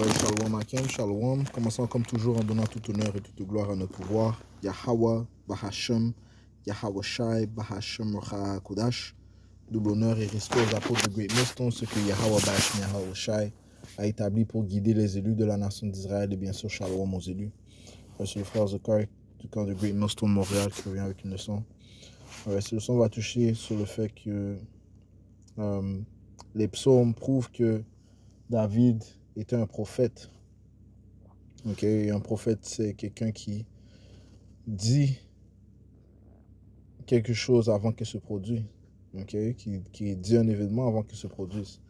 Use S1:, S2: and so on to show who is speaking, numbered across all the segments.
S1: Ouais, Shalom Akem, Shalom. Commençons comme toujours en donnant tout honneur et toute gloire à notre pouvoir. Yahweh, Bahashem, Yahweh Shai, Bahashem Racha Kodash. Double honneur et respect aux apôtres de Great Millstone, ce que Yahweh Bahashem Yahweh Shai a établi pour guider les élus de la nation d'Israël et bien sûr Shalom aux élus. C'est le frère Zakar du camp de Great Millstone Montréal qui revient avec une leçon. Cette leçon va toucher sur le fait que les psaumes prouvent que David était un prophète. Et un prophète, c'est quelqu'un qui dit quelque chose avant qu'il se produise. Qui dit un événement avant qu'il se produise.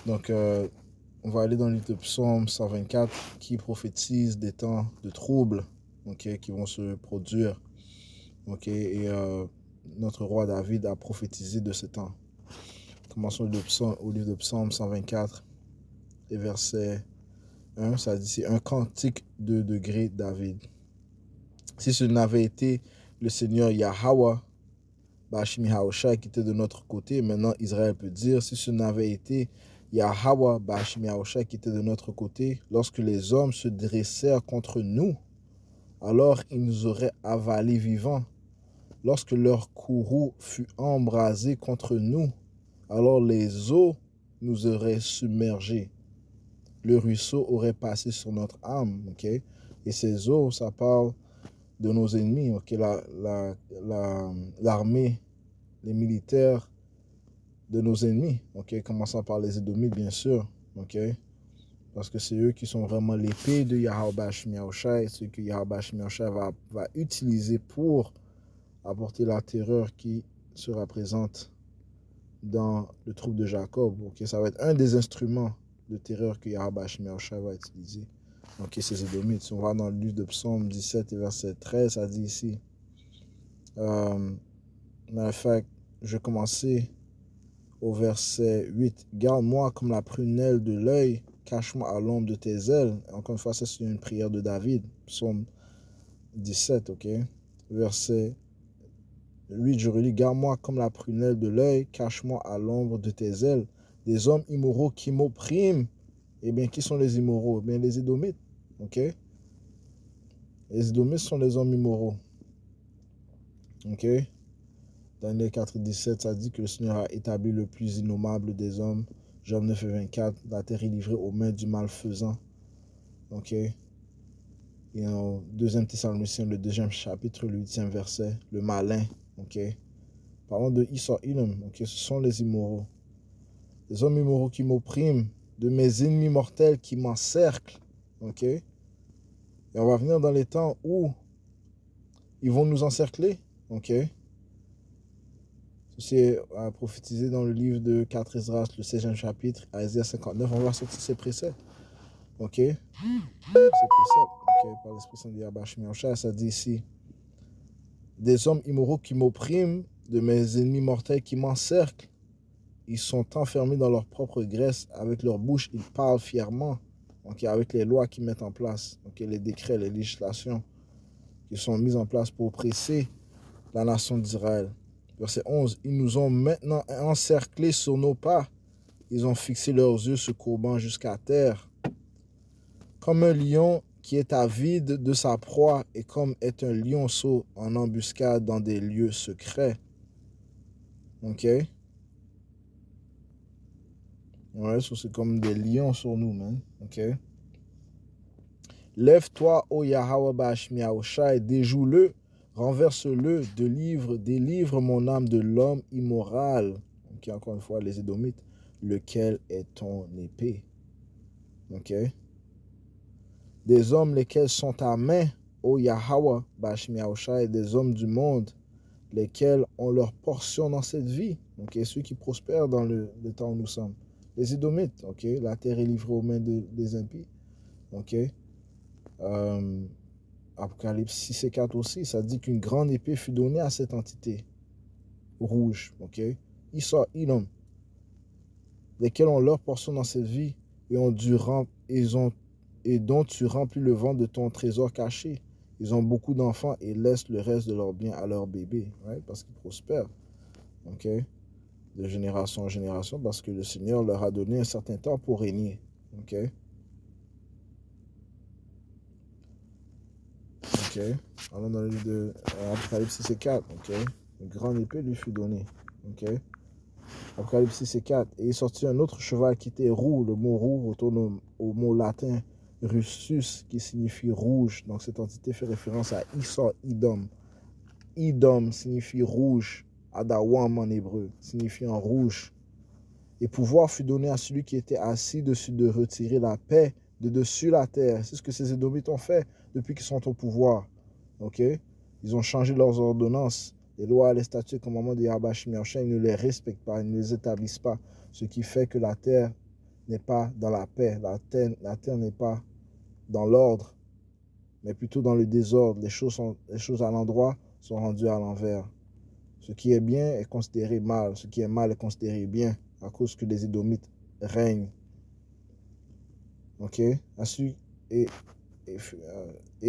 S1: Donc, on va aller dans le livre de Psaume 124 qui prophétise des temps de troubles qui vont se produire. Et notre roi David a prophétisé de ces temps. Commençons au livre de Psaume 124 et verset 1, ça dit c'est un cantique de degré David. Si ce n'avait été le Seigneur Yahweh, Bahashem Yahweh Shai qui était de notre côté, maintenant Israël peut dire, si ce n'avait été Yahweh, Bahashem Yahweh Shai qui était de notre côté, lorsque les hommes se dressèrent contre nous, alors ils nous auraient avalés vivants. Lorsque leur courroux fut embrasé contre nous, alors les eaux nous auraient submergés. Le ruisseau aurait passé sur notre âme, Et ces eaux, ça parle de nos ennemis, l'armée, les militaires de nos ennemis, commençant par les Édomites, bien sûr, parce que c'est eux qui sont vraiment l'épée de Yahweh Bahashem Yahweh Shai, ce que Yahweh Bahashem Yahweh Shai va utiliser pour apporter la terreur qui sera présente dans le troupe de Jacob, ça va être un des instruments de terreur que Yahweh Bahashem Yahweh Shai va utiliser. Ces Édomites. Si on va dans le livre de Psaume 17 et verset 13, ça dit ici, je vais commencer au verset 8. Garde-moi comme la prunelle de l'œil, cache-moi à l'ombre de tes ailes. Encore une fois, ça c'est une prière de David, Psaume 17, Verset 8, je relis, garde-moi comme la prunelle de l'œil, cache-moi à l'ombre de tes ailes. Des hommes immoraux qui m'oppriment. Eh bien, qui sont les immoraux? Eh bien, les Édomites, Les Édomites sont les hommes immoraux. Daniel 4, 17, ça dit que le Seigneur a établi le plus innommable des hommes. Job 9 et 24, la terre est livrée aux mains du malfaisant. Et en 2 Thessaloniciens, le 2e chapitre, le 8e verset, le malin. Parlons de Esau Edom, ce sont les immoraux. Les hommes immoraux qui m'oppriment, de mes ennemis mortels qui m'encerclent. Et on va venir dans les temps où ils vont nous encercler. C'est prophétisé dans le livre de 4 Esdras, le 16e chapitre, à Isaïe 59. On va sortir ces préceptes. Ces préceptes, par l'Esprit Saint de Yahweh Bahashem Yahweh Shai, ça dit ici, des hommes immoraux qui m'oppriment, de mes ennemis mortels qui m'encerclent. Ils sont enfermés dans leur propre graisse. Avec leur bouche, ils parlent fièrement. Avec les lois qu'ils mettent en place, les décrets, les législations qui sont mises en place pour oppresser la nation d'Israël. Verset 11, ils nous ont maintenant encerclés sur nos pas. Ils ont fixé leurs yeux se courbant jusqu'à terre. Comme un lion qui est avide de sa proie et comme est un lionceau en embuscade dans des lieux secrets. Ouais, c'est comme des lions sur nous, man. Lève-toi, ô Yahweh Bahashem Yahweh Shai, déjoue-le, renverse-le, délivre mon âme de l'homme immoral. Encore une fois, les Édomites, lequel est ton épée. Des hommes lesquels sont ta main, ô Yahweh Bahashem Yahweh Shai, des hommes du monde, lesquels ont leur portion dans cette vie. Ceux qui prospèrent dans le temps où nous sommes. Les Édomites, la terre est livrée aux mains des impies. Apocalypse 6 et 4 aussi, ça dit qu'une grande épée fut donnée à cette entité rouge, Esau Edom, lesquels ont leur portion dans cette vie et dont tu remplis le ventre de ton trésor caché. Ils ont beaucoup d'enfants et laissent le reste de leurs biens à leurs bébés, parce qu'ils prospèrent, de génération en génération, parce que le Seigneur leur a donné un certain temps pour régner, Ok. Allons dans le livre de Apocalypse 6 et 4. Ok. Une grande épée lui fut donnée. Ok. Apocalypse 6 et 4. Et il sortit un autre cheval qui était roux. Le mot roux retourne au mot latin Russus, qui signifie rouge. Donc cette entité fait référence à Isar Idom. Idom signifie rouge. Adawam en hébreu, signifiant rouge. Et pouvoir fut donné à celui qui était assis dessus de retirer la paix de dessus la terre. C'est ce que ces Édomites ont fait depuis qu'ils sont au pouvoir. Ok? Ils ont changé leurs ordonnances. Les lois, les statuts, les commandements de Yahweh Shemiyahushua, ils ne les respectent pas, ils ne les établissent pas. Ce qui fait que la terre n'est pas dans la paix. La terre n'est pas dans l'ordre, mais plutôt dans le désordre. Les choses à l'endroit sont rendues à l'envers. Ce qui est bien est considéré mal. Ce qui est mal est considéré bien à cause que les Édomites règnent. Ok? Et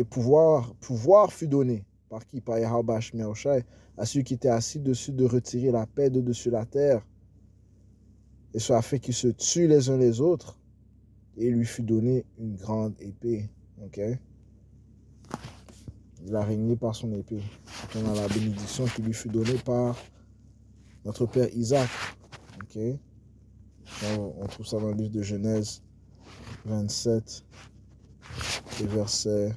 S1: pouvoir fut donné. Par qui? Par Yahweh Shemiyahushua, à celui qui était assis dessus de retirer la paix de dessus la terre. Et cela fait qu'ils se tuent les uns les autres. Et il lui fut donné une grande épée. Ok? Il a régné par son épée. On a la bénédiction qui lui fut donnée par notre père Isaac. Ok? On trouve ça dans le livre de Genèse 27 et verset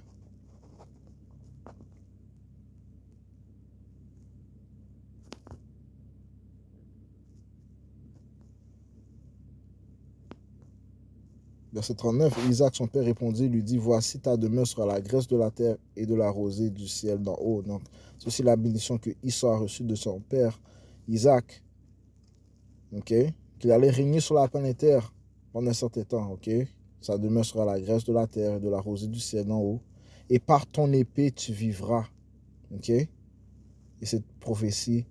S1: Verset 39, Isaac, son père, répondit, lui dit, voici ta demeure sera la graisse de la terre et de la rosée du ciel d'en haut. Donc, c'est aussi la bénédiction que Esau a reçue de son père, Isaac, ok, qu'il allait régner sur la planète terre pendant un certain temps, ok. Sa demeure sera la graisse de la terre et de la rosée du ciel d'en haut. Et par ton épée, tu vivras, ok. Et cette prophétie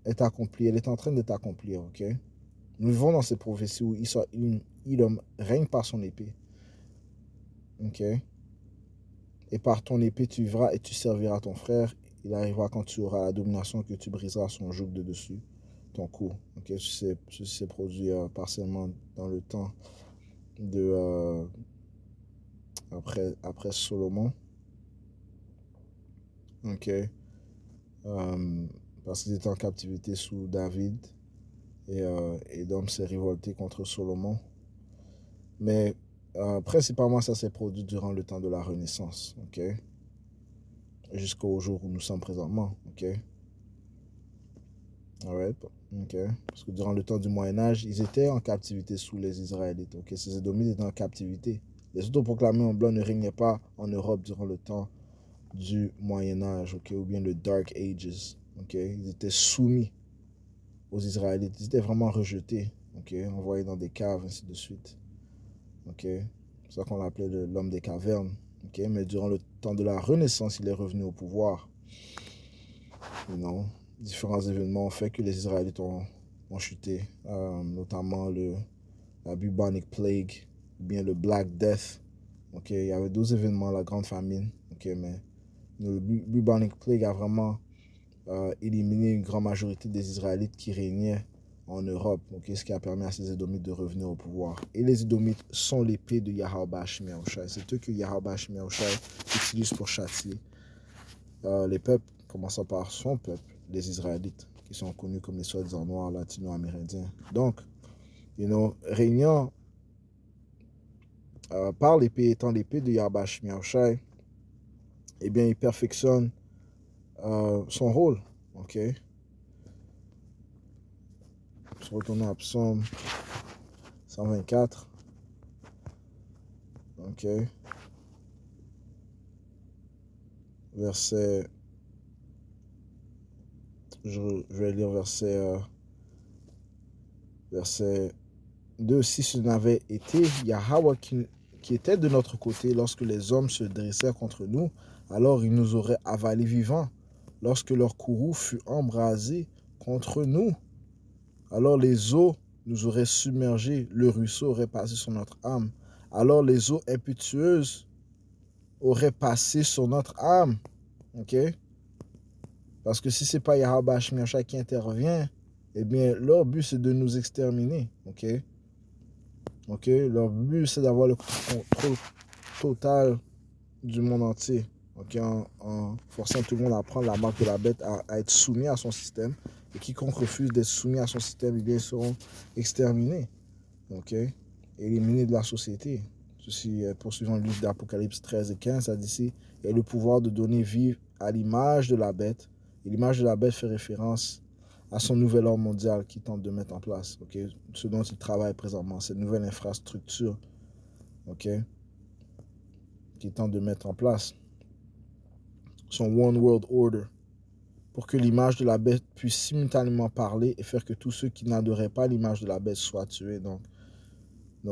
S1: est accomplie, elle est en train d'être accomplie, ok. Nous vivons dans cette prophétie où Edom règne par son épée. Ok. Et par ton épée, tu vivras et tu serviras ton frère. Il arrivera quand tu auras la domination que tu briseras son joug de dessus, ton cou. Ok. Ceci s'est produit partiellement dans le temps de après Solomon. Ok. Parce qu'ils étaient en captivité sous David. Et Edom s'est révolté contre Solomon. Mais principalement, ça s'est produit durant le temps de la Renaissance, ok? Jusqu'au jour où nous sommes présentement, ok? Alright, ok? Parce que durant le temps du Moyen-Âge, ils étaient en captivité sous les Israélites, ok? Ces Édomites étaient en captivité. Les autoproclamés en blanc ne régnaient pas en Europe durant le temps du Moyen-Âge, ok? Ou bien le Dark Ages, ok? Ils étaient soumis aux Israélites. Ils étaient vraiment rejetés, ok? Envoyés dans des caves, ainsi de suite. Ok, c'est ça qu'on l'appelait l'homme des cavernes. Ok, mais durant le temps de la Renaissance, il est revenu au pouvoir. Différents événements ont fait que les Israélites ont chuté, notamment la bubonic plague, ou bien le Black Death. Ok, il y avait 12 événements, la grande famine. Ok, mais le bubonic plague a vraiment éliminé une grande majorité des Israélites qui régnaient en Europe, okay, ce qui a permis à ces Édomites de revenir au pouvoir. Et les Édomites sont l'épée de Yahweh Shemiyahushua. C'est eux que Yahweh Shemiyahushua utilise pour châtier les peuples, commençant par son peuple, les Israélites, qui sont connus comme les soi-disant noirs latino-amérindiens. Donc, régnant par l'épée, étant l'épée de Yahweh Shemiyahushua, eh bien, il perfectionne son rôle, ok? Se retourner à Psaume 124. Ok. Verset. Je vais lire verset 2. Si ce n'avait été Yahweh qui était de notre côté lorsque les hommes se dressèrent contre nous, alors ils nous auraient avalés vivants. Lorsque leur courroux fut embrasé contre nous, alors les eaux nous auraient submergés, le ruisseau aurait passé sur notre âme. Alors les eaux impétueuses auraient passé sur notre âme. Ok? Parce que si ce n'est pas Yahweh Shemiyahushua qui intervient, eh bien, leur but, c'est de nous exterminer. Ok? Ok? Leur but, c'est d'avoir le contrôle total du monde entier. okay, en forçant tout le monde à prendre la marque de la bête, à être soumis à son système. Et quiconque refuse d'être soumis à son système, eh bien, ils seront exterminés, okay, éliminés de la société. Ceci, poursuivant le livre d'Apocalypse 13 et 15, ça dit ici, il y a le pouvoir de donner vie à l'image de la bête. Et l'image de la bête fait référence à son nouvel ordre mondial qu'il tente de mettre en place, okay, ce dont il travaille présentement, cette nouvelle infrastructure, okay, qu'il tente de mettre en place, son One World Order, pour que l'image de la bête puisse simultanément parler et faire que tous ceux qui n'adoraient pas l'image de la bête soient tués. Donc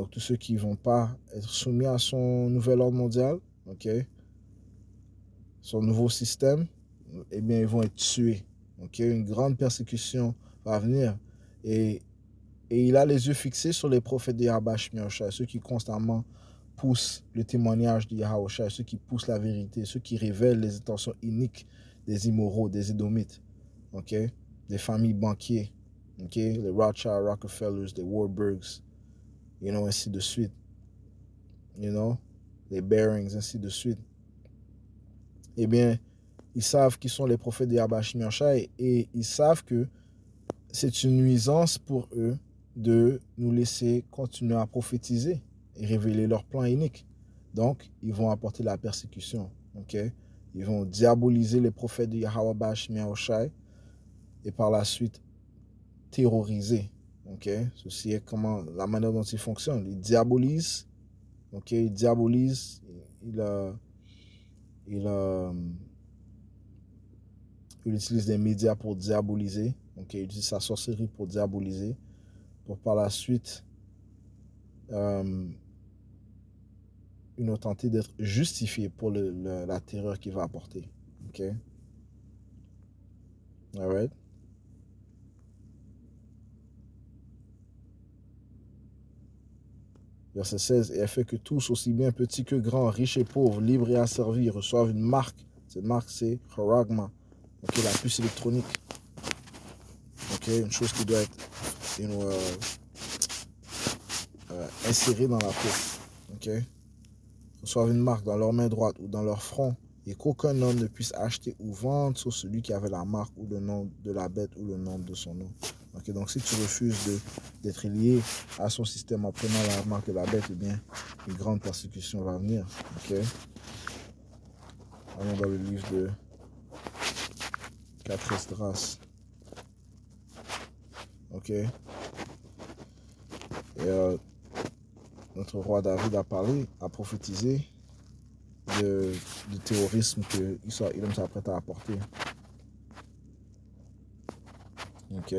S1: tous ceux qui ne vont pas être soumis à son nouvel ordre mondial, okay, son nouveau système, eh bien, ils vont être tués. Okay? Une grande persécution va venir. Et il a les yeux fixés sur les prophètes de Yahweh Shai, ceux qui constamment poussent le témoignage de Yahweh Shai, ceux qui poussent la vérité, ceux qui révèlent les intentions iniques des immoraux, des Édomites, okay? Des familles banquiers, okay? Les Rothschild, Rockefellers, les Warburgs, ainsi de suite. Les Barings, ainsi de suite. Eh bien, ils savent qui sont les prophètes de Yahweh Shai et ils savent que c'est une nuisance pour eux de nous laisser continuer à prophétiser et révéler leur plan inique. Donc, ils vont apporter la persécution. Okay? Ils vont diaboliser les prophètes de Yahweh Shai et par la suite terroriser. Okay? Ceci est la manière dont ils fonctionnent. Ils diabolisent. Okay? Ils diabolisent. Il utilise des médias pour diaboliser. Okay? Il utilise sa sorcellerie pour diaboliser. Pour par la suite tenter d'être justifié pour la terreur qu'il va apporter. OK? All right? Verset 16. Et elle fait que tous, aussi bien petits que grands, riches et pauvres, libres et asservis, reçoivent une marque. Cette marque, c'est Charagma. OK? La puce électronique. OK? Une chose qui doit être insérée dans la peau. OK? Reçoivent une marque dans leur main droite ou dans leur front, et qu'aucun homme ne puisse acheter ou vendre sur celui qui avait la marque ou le nom de la bête ou le nom de son nom. Okay, donc si tu refuses d'être lié à son système en prenant la marque de la bête, eh bien, une grande persécution va venir. Okay? Allons dans le livre de 4 Esdras. OK? Et notre roi David a prophétisé du terrorisme que Israël s'apprête à apporter. OK?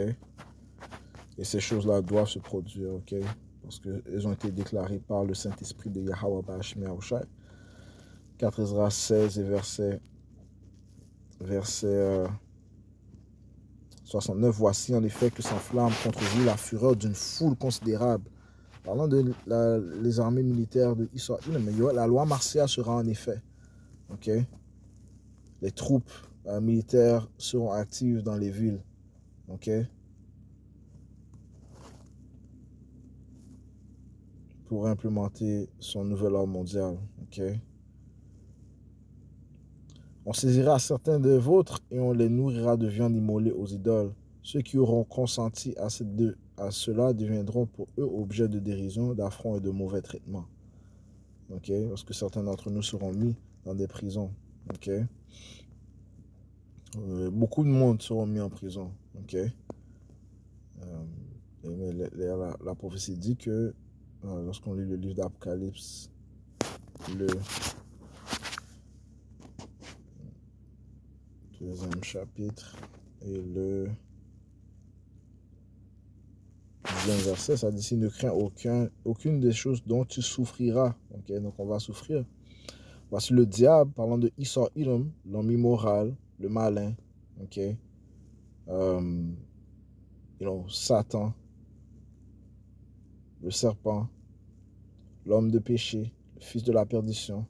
S1: Et ces choses-là doivent se produire, OK? Parce qu'elles ont été déclarées par le Saint-Esprit de Yahweh Shai. 4 Esdras 16 et verset 69. Voici en effet que s'enflamme contre vous la fureur d'une foule considérable. Parlant les armées militaires de Israël, mais la loi martiale sera en effet. OK? Les troupes militaires seront actives dans les villes. OK? Pour implémenter son nouvel ordre mondial. Okay? On saisira certains des vôtres et on les nourrira de viande immolée aux idoles. Ceux qui auront consenti à cela deviendront pour eux objet de dérision, d'affront et de mauvais traitements. Okay? Parce que certains d'entre nous seront mis dans des prisons. Okay? Beaucoup de monde seront mis en prison. Okay? La prophétie dit que lorsqu'on lit le livre d'Apocalypse, le 2e chapitre et le 10e verset, ça dit ici, ne crains aucune des choses dont tu souffriras. Okay? Donc on va souffrir. Voici le diable, parlant de Esau Edom, l'homme immoral, le malin, okay? Satan, le serpent, l'homme de péché, le fils de la perdition.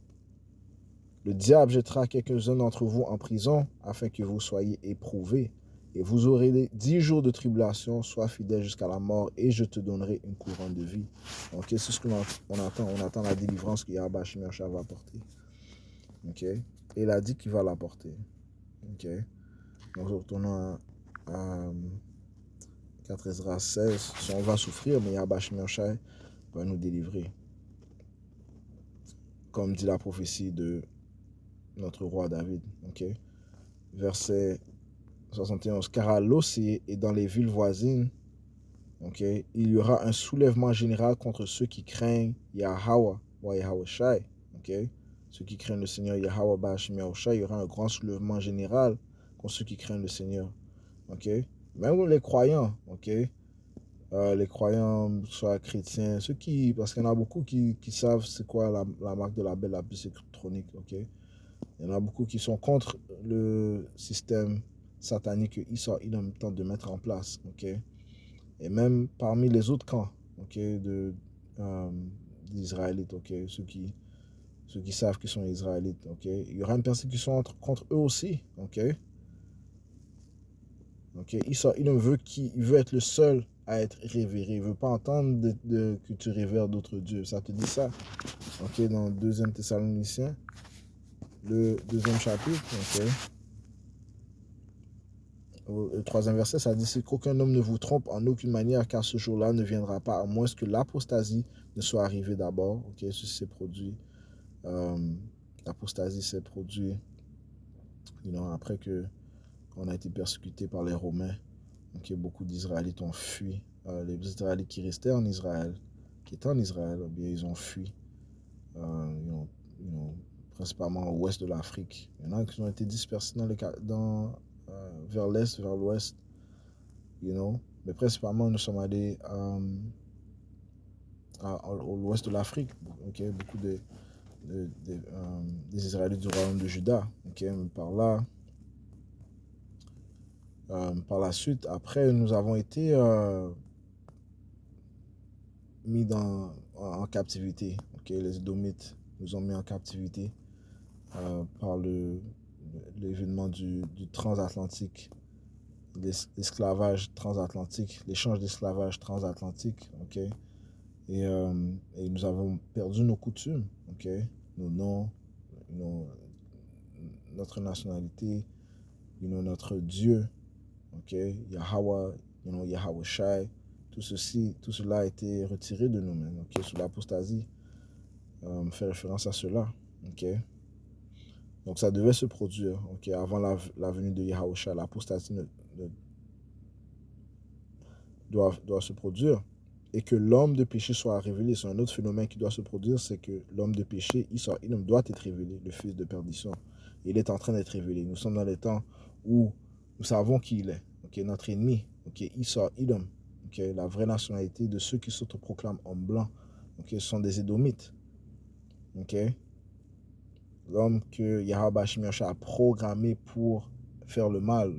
S1: Le diable jettera quelques-uns d'entre vous en prison afin que vous soyez éprouvés. Et vous aurez 10 jours de tribulation, sois fidèle jusqu'à la mort, et je te donnerai une couronne de vie. Donc, c'est ce qu'on attend. On attend la délivrance que Yahweh Shai va apporter. OK? Et il a dit qu'il va l'apporter. Ok. Donc, retournons à 4 Esdras 16. Si on va souffrir, mais Yahweh Shai va nous délivrer. Comme dit la prophétie de notre roi David. Ok. Verset 71. Car à l'Ossé et dans les villes voisines, ok, il y aura un soulèvement général contre ceux qui craignent Yahweh ou Yahweh Shai. Ok. Ceux qui craignent le Seigneur Yahweh Bashim Yahushai, il y aura un grand soulèvement général contre ceux qui craignent le Seigneur. Ok. Même les croyants, ok. Les croyants, soit chrétiens, ceux qui, parce qu'il y en a beaucoup qui savent c'est quoi la marque de la bête la plus électronique, ok. Il y en a beaucoup qui sont contre le système satanique que Issa Edom tente de mettre en place, ok. Et même parmi les autres camps, ok, d'Israélites, ok, ceux qui savent qu'ils sont Israélites, ok. Il y aura une persécution contre eux aussi, ok. Ok, Issa Edom veut être le seul à être révéré. Il ne veut pas entendre que tu révères d'autres dieux. Ça te dit ça, ok, dans 2 Thessaloniciens, le 2e chapitre, ok. Le 3e verset, ça dit: c'est qu'aucun homme ne vous trompe en aucune manière, car ce jour-là ne viendra pas, à moins que l'apostasie ne soit arrivée d'abord. Ok, ceci s'est produit. L'apostasie s'est produit après qu'on a été persécuté par les Romains. Ok, beaucoup d'Israélites ont fui. Les Israélites qui restaient en Israël, qui étaient en Israël, eh bien, ils ont fui. Principalement au ouest de l'Afrique. Il y en a qui ont été dispersés vers l'est, vers l'ouest. Mais principalement, nous sommes allés à l'ouest de l'Afrique. Okay? Beaucoup des Israélites du royaume de Juda. Okay? Par la suite, après, nous avons été mis en captivité. Okay? Les Édomites nous ont mis en captivité par l'événement du transatlantique, l'esclavage transatlantique, l'échange d'esclavage transatlantique. Okay? Et nous avons perdu nos coutumes, okay? Nos noms, notre nationalité, notre Dieu, okay? Yahweh, Yahweh Shai, tout cela a été retiré de nous-mêmes, okay? Sous l'apostasie, fait référence à cela, okay? Donc ça devait se produire, okay? Avant la venue de Yahweh Shai, l'apostasie doit se produire. Et que l'homme de péché soit révélé. C'est un autre phénomène qui doit se produire, c'est que l'homme de péché, Issa Edom, doit être révélé, le fils de perdition. Il est en train d'être révélé. Nous sommes dans les temps où nous savons qui il est. Okay? Notre ennemi, okay? Issa Edom, okay? La vraie nationalité de ceux qui s'autoproclament hommes blancs, okay? Ce sont des Édomites. Okay? L'homme que Yahweh Shai a programmé pour faire le mal,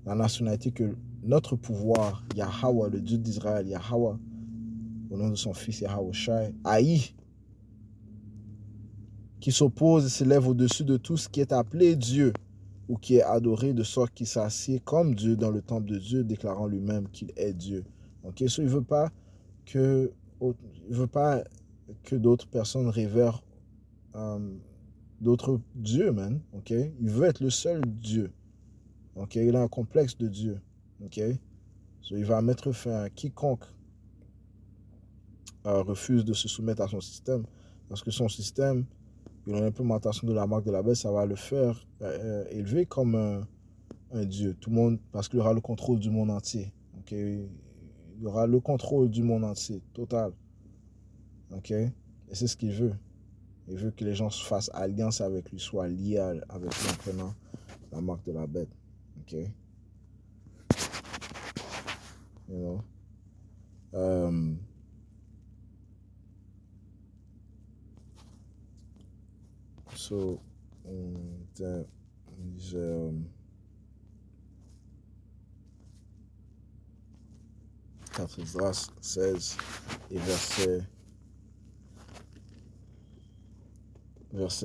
S1: la nationalité que notre pouvoir, Yahweh, le Dieu d'Israël, Yahweh, au nom de son fils Yahweh Shai, haï, qui s'oppose et s'élève au-dessus de tout ce qui est appelé Dieu ou qui est adoré, de sorte qu'il s'assied comme Dieu dans le temple de Dieu, déclarant lui-même qu'il est Dieu. Okay? So, il ne veut pas que d'autres personnes révèrent d'autres dieux, man. Okay? Il veut être le seul Dieu. Okay? Il a un complexe de Dieu. Okay? So, il va mettre fin à quiconque refuse de se soumettre à son système, parce que son système, l'implémentation de la marque de la bête, ça va le faire élever comme un dieu. Tout le monde, parce qu'il aura le contrôle du monde entier. Okay? Il aura le contrôle du monde entier, total. Okay? Et c'est ce qu'il veut. Il veut que les gens fassent alliance avec lui, soient liés avec lui en prenant la marque de la bête. Okay? You know? So, on disait 4 Esdras 16 et verset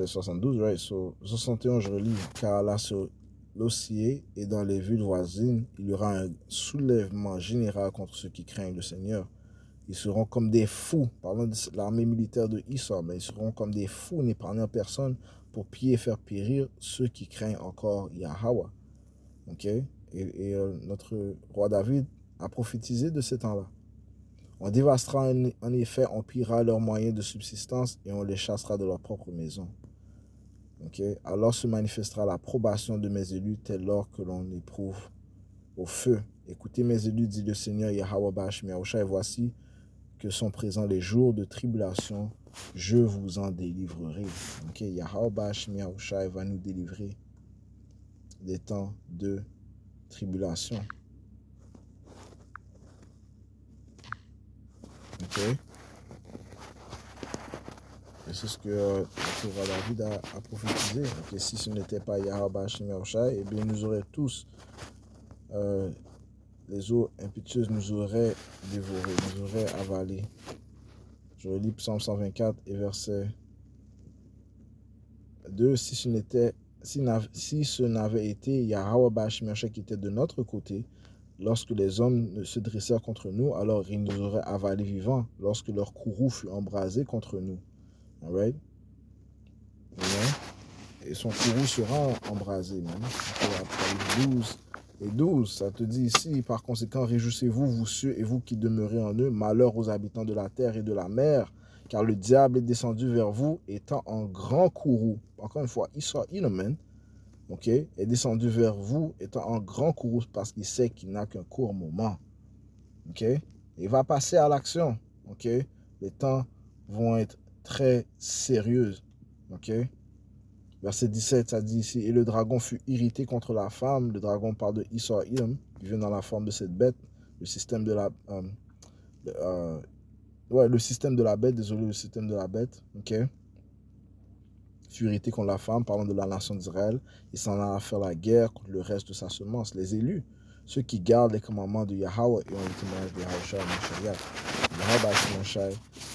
S1: 72, right? So, 71, je relis. Car là, sur l'Ossier et dans les villes voisines, il y aura un soulèvement général contre ceux qui craignent le Seigneur. Ils seront comme des fous, parlant de l'armée militaire de Issa, mais ils seront comme des fous, n'épargnant personne, pour piller et faire périr ceux qui craignent encore Yahweh. Ok? Et notre roi David a prophétisé de ce temps-là. On dévastera en effet, on pillera leurs moyens de subsistance et on les chassera de leur propre maison. Okay? Alors se manifestera l'approbation de mes élus, tel lors que l'on éprouve au feu. Écoutez mes élus, dit le Seigneur Yahweh Bashmi Yahushua, et voici que sont présents les jours de tribulation, je vous en délivrerai. Okay? Yahweh Bashmi Yahushua va nous délivrer des temps de tribulation. Okay? Et c'est ce que le roi David a prophétisé. Okay? Si ce n'était pas Yahweh Bashmi Yahushua, eh bien nous aurions tous les eaux impétueuses nous auraient dévorés, nous auraient avalés. Je relis Psaume 124 et verset 2. Si ce n'avait été Yahweh Bashmi Yahushua qui était de notre côté, lorsque les hommes se dressèrent contre nous, alors ils nous auraient avalés vivants, lorsque leur courroux fut embrasé contre nous. All right? Et son courroux sera embrasé, même. Après 12 et 12, ça te dit ici, par conséquent, réjouissez-vous, vous cieux et vous qui demeurez en eux, malheur aux habitants de la terre et de la mer, car le diable est descendu vers vous, étant en grand courroux. Encore une fois, Esau Edoman, ok, est descendu vers vous, étant en grand courroux, parce qu'il sait qu'il n'a qu'un court moment. Ok, il va passer à l'action. Ok, les temps vont être très sérieux. Ok. Verset 17, ça dit ici, et le dragon fut irrité contre la femme. Le dragon parle de Esau Edom, qui vient dans la forme de cette bête. Le système de la... le système de la bête, désolé, le système de la bête. Ok. Fut irrité contre la femme, parlant de la nation d'Israël. Il s'en alla faire la guerre contre le reste de sa semence. Les élus, ceux qui gardent les commandements de Yahweh et ont le témoignage de Yahushua et Yahweh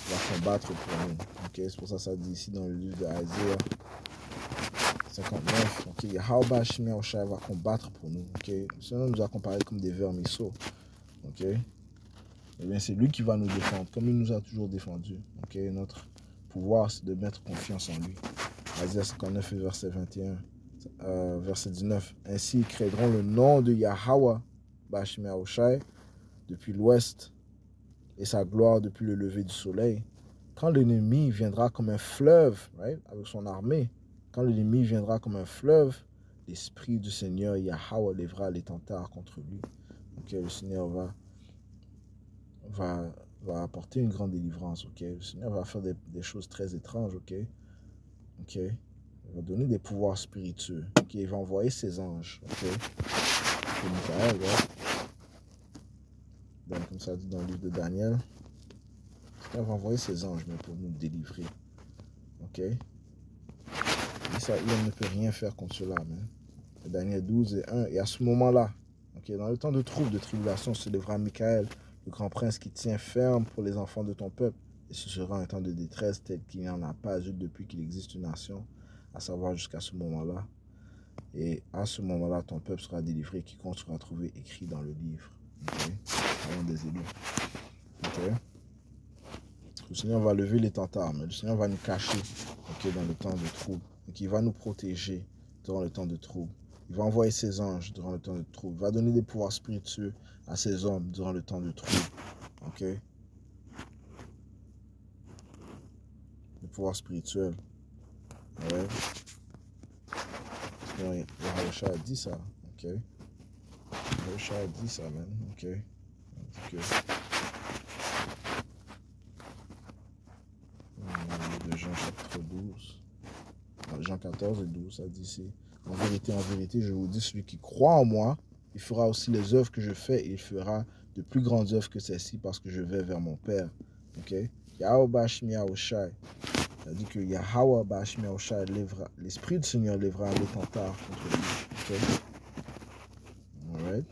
S1: va combattre pour nous. Ok. C'est pour ça que ça dit ici dans le livre d'Isaiah 59, ok, Yahweh Bashmi Yahushua va combattre pour nous, ok. Le Seigneur nous a comparés comme des vermisseaux, ok. Et bien c'est lui qui va nous défendre, comme il nous a toujours défendus, ok. Notre pouvoir, c'est de mettre confiance en lui. Isaiah 59, verset 21, verset 19. Ainsi, ils créeront le nom de Yahweh Bashmi Yahushua depuis l'ouest et sa gloire depuis le lever du soleil. Quand l'ennemi viendra comme un fleuve, right, avec son armée, quand l'ennemi viendra comme un fleuve, l'esprit du Seigneur Yahweh lèvera les tentards contre lui. Donc le Seigneur va apporter une grande délivrance. Ok, le Seigneur va faire des choses très étranges. Ok, il va donner des pouvoirs spiritueux. Ok, il va envoyer ses anges. Ok, Michael, donc, comme ça dit dans le livre de Daniel, il va envoyer ses anges mais pour nous délivrer. Ok. Et ça, il ne peut rien faire contre cela. Daniel 12 et 1. Et à ce moment-là, okay, dans le temps de trouble, de tribulation, se lèvera Michael, le grand prince qui tient ferme pour les enfants de ton peuple. Et ce sera un temps de détresse tel qu'il n'y en a pas eu depuis qu'il existe une nation, à savoir jusqu'à ce moment-là. Et à ce moment-là, ton peuple sera délivré, quiconque sera trouvé écrit dans le livre. Okay? Des élus. Okay? Le Seigneur va lever les tentards, mais le Seigneur va nous cacher, okay, dans le temps de trouble. Donc, il va nous protéger durant le temps de trouble. Il va envoyer ses anges durant le temps de trouble. Il va donner des pouvoirs spiritueux à ses hommes durant le temps de trouble. Ok? Des pouvoirs spirituels. Ouais. Yahushua a dit ça. Ok? Yahushua a dit ça, man. Ok? Il dit que... de Jean chapitre 12. Jean 14 et 12, ça dit ici. En vérité, je vous dis, celui qui croit en moi, il fera aussi les œuvres que je fais et il fera de plus grandes œuvres que celles-ci parce que je vais vers mon Père. Ok? Yahweh Bashmi Yahushua. Ça dit que Yahweh Bashmi Yahushua lèvera, l'Esprit du Seigneur lèvera les tentards contre lui. Ok? Alright?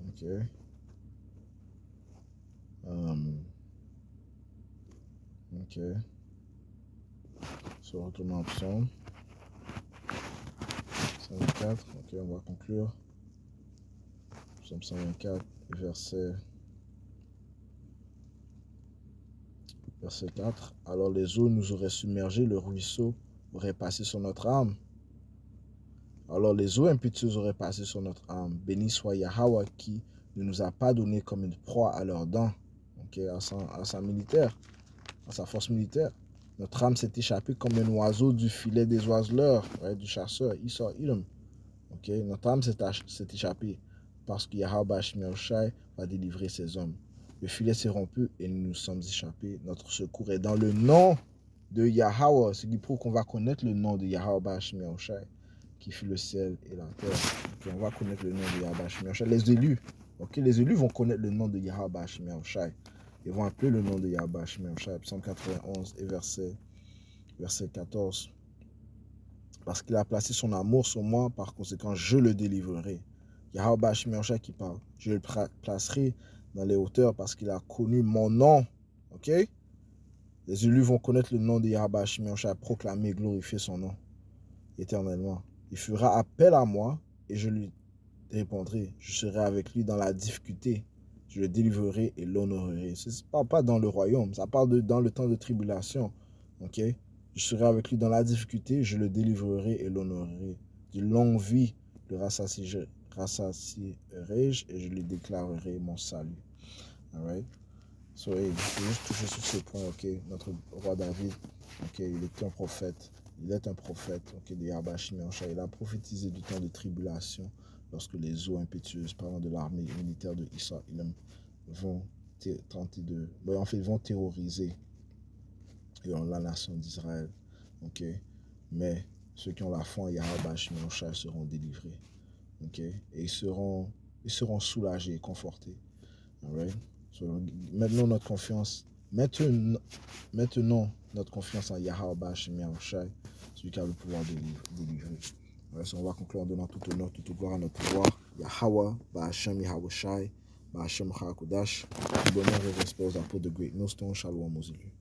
S1: Ok? Ok? So, retournons en psaume 124. Ok, on va conclure. Psaume 124, verset Verset 4. Alors les eaux nous auraient submergés, le ruisseau aurait passé sur notre âme. Alors les eaux impétueuses auraient passé sur notre âme. Béni soit Yahweh qui ne nous a pas donné comme une proie à leurs dents, à sa militaire, à sa force militaire. Notre âme s'est échappée comme un oiseau du filet des oiseleurs, du chasseur, Esau, Edom. Notre âme s'est échappée parce que Yahweh Shai va délivrer ses hommes. Le filet s'est rompu et nous nous sommes échappés. Notre secours est dans le nom de Yahweh, ce qui prouve qu'on va connaître le nom de Yahweh Shai, qui fit le ciel et la terre. On va connaître le nom de Yahweh Shai. Les élus, les élus vont connaître le nom de Yahweh Shai. Ils vont appeler le nom de Yahweh Shai. Psaume 91 et verset 14. Parce qu'il a placé son amour sur moi, par conséquent, je le délivrerai. Yahweh Shai qui parle. Je le placerai dans les hauteurs parce qu'il a connu mon nom. Les élus vont connaître le nom de Yahweh Shai, proclamer et glorifier son nom éternellement. Il fera appel à moi et je lui répondrai. Je serai avec lui dans la difficulté. Je le délivrerai et l'honorerai. Ça ne parle pas dans le royaume, ça parle dans le temps de tribulation. Je serai avec lui dans la difficulté, je le délivrerai et l'honorerai. De longue vie, le rassasierai et je lui déclarerai mon salut. Alright? So, hey, je vais juste toucher sur ce point, Notre roi David, il est un prophète. Il est un prophète, de Yahweh Shai. Il a prophétisé du temps de tribulation lorsque les eaux impétueuses, parlant de l'armée militaire de Esau, vont vont terroriser la nation d'Israël. Mais ceux qui ont la foi en Yahweh Shai seront délivrés. Et ils seront soulagés et confortés. Alright? So, maintenant notre confiance en Yahweh Shai, celui qui a le pouvoir de délivrer. So, on va conclure en donnant tout honneur, toute gloire à notre roi, Yahweh, Ba'Hashem Yahweh Shai, Ba'Hashem Chakodash, bonheur et respect aux apôtres de Great Millstone, Shalom aux élus.